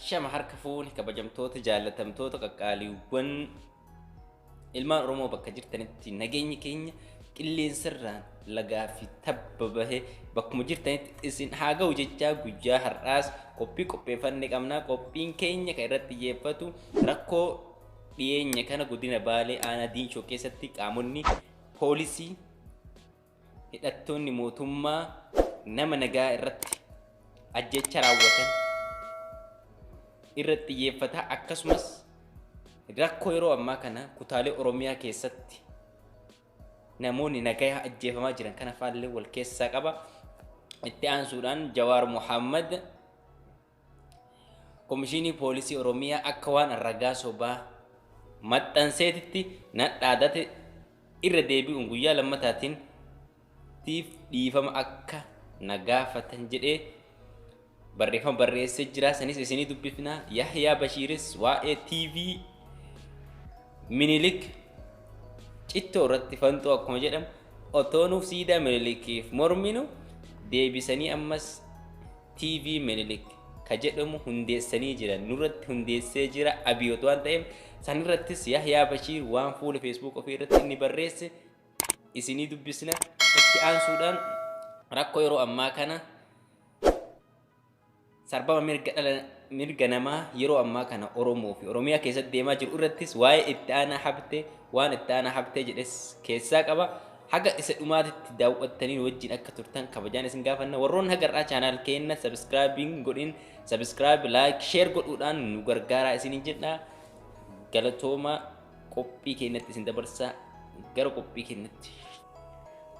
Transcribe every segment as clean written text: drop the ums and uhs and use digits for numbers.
Shama harka fuuni kabajamtoota jaalatamtoota qaqqaaliiwwan ilmaan Oromoo bakka jirtanitti nageenyi keenya qilleensarraan lagaa fi tabba bahee bakkuma jirtanitti isin haa ga'u jechaa guyyaa har'aas qophii qopheeffannee qabnaa. Qophiin keenya kan irratti xiyyeeffatu rakkoo dhiyeenya kana godina Baalee aanaa Diinshoo keessatti qaamonni poolisii hidhattoonni mootummaa nama nagaa irratti ajjecha raawwatan irratti xiyyeeffata. Akkasumas rakkoo yeroo ammaa kana kutaalee Oromiyaa keessatti namoonni nagaa ajjeefamaa jiran kana faallee wal keessaa qaba. Itti aansuudhaan Jawaar Muhammad Komishinii Poolisii Oromiyaa akka waan ragaa sobaa maxxanseetitti nadhaadate irra deebi'uun guyyaa lammataatiin dhiifama akka nagaafatan jedhee barreeffama barreessee jira. Sanis isinii dubbifna. Yahyaa Bashiiris waa'ee TV Minilik cittoo irratti fantoo akkuma jedhamu otoo nuuf siidaa Minilikiif morminu deebisanii ammas TV Minilik ka jedhamu hundeessanii jiran nurratti hundeessee jira Abiyoot waan ta'eef sanirrattis Yahyaa Bashiir waan fuula Facebook ofii irratti inni barreesse isinii dubbisna. Itti aansuudhaan rakkoo yeroo ammaa kana sarbama mirga namaa yeroo ammaa kana Oromoo fi Oromiyaa keessatti deemaa jiru irrattis waa'ee itti aanaa habtee waan itti aanaa habtee jedhes keessaa qaba. Haga isa dhumaatitti daawwattanii wajjin akka turtan kabajaan isin gaafanna. Warroon hagarraa chaanaal keenya subscribing godhin subscribe like share godhuudhaan nu gargaaraa isiniin jedha. Galatooma qophii keenyatti isin dabarsaa gara qophii keenyatti.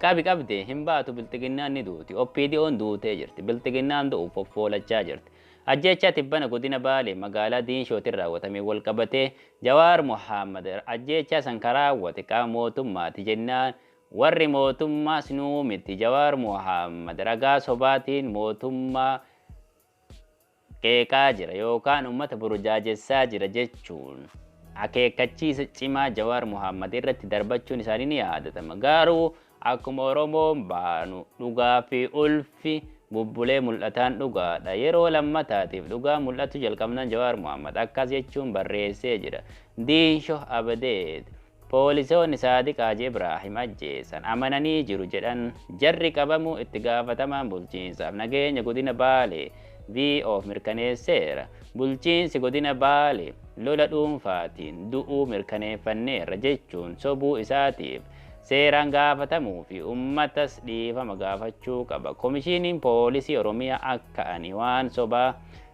Qabi qabde hin baatu biltiginnaan ni duuti. OPDO'n duutee jirti. Biltiginnaan du'uuf foffoolachaa jirti. Ajjeechaa tibbana godina Baalee magaalaa Diinshootiin raawwatamee wal qabatee Jawaar Muhammad ajjeechaa san karaawwate qaama mootummaati jennaan warri mootummaas nuu miti. Jawaar Muhammad ragaa sobaatiin mootummaa qeeqaa jira yookaan uummata burjaajessaa jira jechuun akeekkachiisa cimaa Jawaar Muhammad irratti darbachuun isaanii ni yaadatama. Garuu akkuma Oromoon baanu dhugaa fi ulfi bubbulee mul'ataan dhugaadha. Yeroo lammataatiif dhugaa mul'atu jalqabnaan Jawaar Muhammad akkas jechuun barreessee jira. Diinshoo abadeet poolisoonni Saadiq Haaji Ibraahim ajjeesan amananii jiru jedhan jarri qabamuu itti gaafatamaan bulchiinsaaf nageenya godina Baalee VOf mirkaneesseera. Bulchiinsi godina Baalee lola dhuunfaatiin du'uu mirkaneeffanneerra jechuun sobuu isaatiif seeraan gaafatamuu fi uummatas dhiifama gaafachuu qaba. Komishiniin Poolisii Oromiyaa akka ani waan sobaa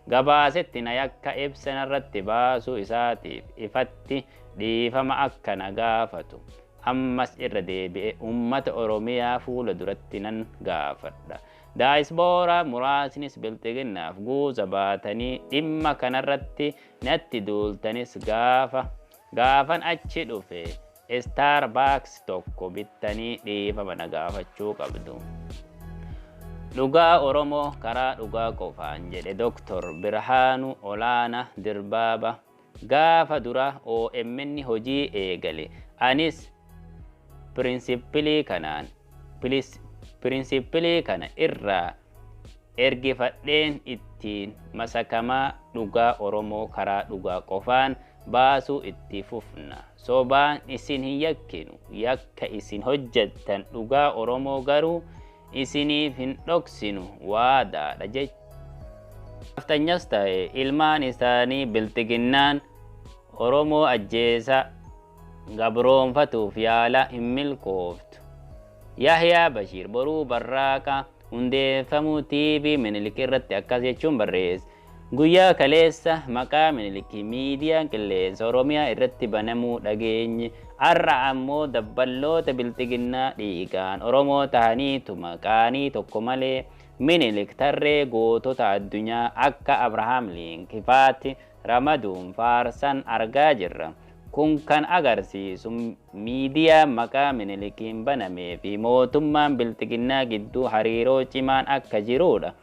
gabaasetti na yakka ibsanarratti baasuu isaatiif ifatti dhiifama akka na gaafatu ammas irra deebi'e uummata Oromiyaa fuula duratti nan gaafadha. Daayisbooraa muraasnis biltiginnaaf guuza baatanii dhimma kanarratti natti duultanis gaafan achi dhufe Starbucks tokko bittanii dhiifama na gaafachuu qabdu. Dhugaa Oromoo karaa dhugaa qofaan jedhe Dr. Birhaanuu Olaanaa Dirbaaba gaafa dura OMN hojii eegale. Anis pirinsipilii kana irraa ergifadheen ittiin masakamaa dhugaa Oromoo karaa dhugaa qofaan baasuu itti fufna. Sobaan isin hin yakkinu. Yakka isin hojjettan dhugaa Oromoo garuu isiniif hin dhoksinu waadaadha jechuudha. Aftanyas ta'e ilmaan isaanii biltiginnaan Oromoo ajjeesa gabroonfatuuf yaala hin milkooftu. Yahyaa Bashiir boruu barraaqa hundeeffamuu TV Minilik irratti akkas jechuun barreesse. Guyyaa kaleessa maqaa Minilikii miidiyaan qilleensa Oromiyaa irratti banamuu dhageenye har'a ammoo dabballoota bilxiginnaa dhiigaan Oromoo tahaniitu maqaanii tokko malee Minilik tarree gootota addunyaa akka Abrahaam Linkifaatti ramaduun faarsan argaa jirra. Kun kan agarsiisu miidiyaa maqaa Minilikiin banamee fi mootummaan bilxiginnaa gidduu hariiroo cimaan akka jirudha.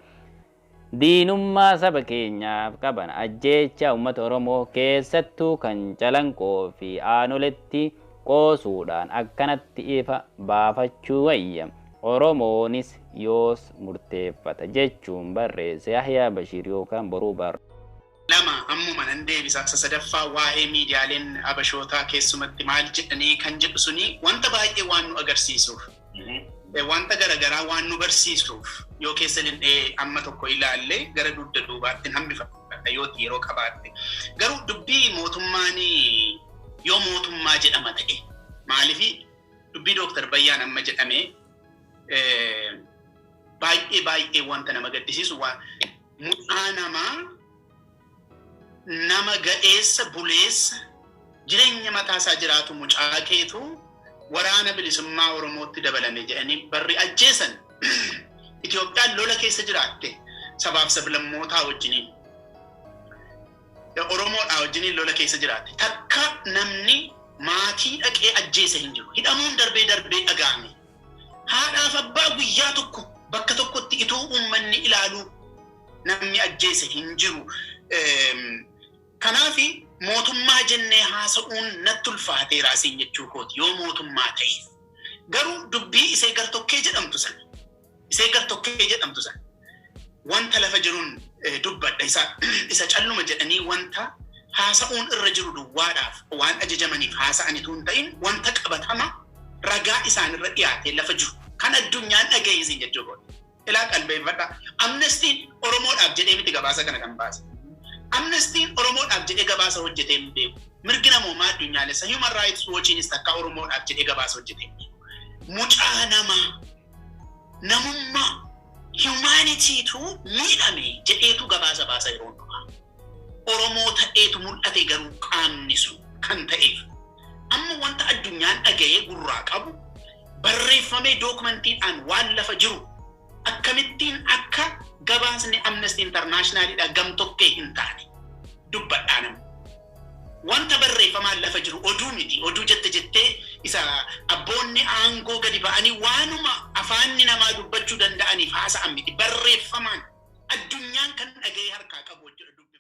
Diinummaa saba keenyaaf qaban ajjeechaa uummata Oromoo keessattuu kan calanqoo fi aanoletti qoosuudhaan akkanatti ifa baafachuu wayya. Oromoonis yoos murteeffata jechuun barreesse Yahyaa Bashiir yookaan Boruu Baar. Lama ammuma nan deebisa sadaffaa waa'ee miidiyaaleen abashootaa keessumatti maal jedhanii kan jedhu suni wanta baay'ee waan nu agarsiisuuf. Wanta garagaraa waan nu barsiisuuf yoo keessa lindhee amma tokko ilaalle gara dugda duubaatti hambifata yoo yeroo qabaatte. Garuu dubbii mootummaan yoo mootummaa jedhama ta'e maaliif dubbii Dooktar Bayyaan amma jedhame baay'ee wanta nama gaddisiisu mucaa nama ga'eessa buleessa jireenya mataasaa jiraatu mucaa keetu waraana bilisummaa Oromootti dabalame jedhanii barri ajjeesan. Itoophiyaan lola keessa jiraatte sabaaf sablammootaa wajjiniin Oromoodhaa wajjiniin lola keessa jiraatte takka namni maatii dhaqee ajjeese hin jiru. Hidhamuun darbee dhaga'ame. Haadhaaf abbaa guyyaa tokko bakka tokkotti ituu uummanni ilaaluu namni ajjeese hin jiru. Kanaafi mootummaa jennee haasa'uun natti ulfaatee raasiin jechuu kooti yoo mootummaa ta'eef. Garuu dubbii isee gartokkee jedhamtu sana. Wanta lafa jiruun dubbadha isa calluma jedhanii wanta haasa'uun irra jiru duwwaadhaaf waan ajajamaniif haasa'anitu hin ta'in wanta qabatama ragaa isaanirra dhiyaatee lafa jiru kan addunyaan dhagayeesin jechuu kooti. Ilaa qalbeeffadha. Amnestiin Oromoodhaaf jedhee miti gabaasa kana kan baase. Amnestiin Oromoodhaaf jedhee gabaasa hojjetee hin beeku. Mirgi namoomaa addunyaalessa Human Rights Watchiinis takka Oromoodhaaf jedhee gabaasa hojjetee hin beeku. Mucaa namummaa humanitiitu miidhame jedheetu gabaasa baasa yeroo hundumaa. Oromoo ta'eetu mul'ate garuu qaamni sun kan ta'eef. Amma wanta addunyaan dhaga'ee gurraa qabu barreeffamee dookumantiidhaan waan lafa jiru akkamittiin akka gabaasni Amnesty Internationalidha gamtokkee hin taane dubbadhaa nama. Wanta barreeffamaan lafa jiru oduu miti. Oduu jettee isa abboonni aangoo gadi ba'anii waanuma afaanni namaa dubbachuu danda'aniif haasa'an miti. Barreeffamaan addunyaan kan dhaga'ee harkaa qabu jechuudha.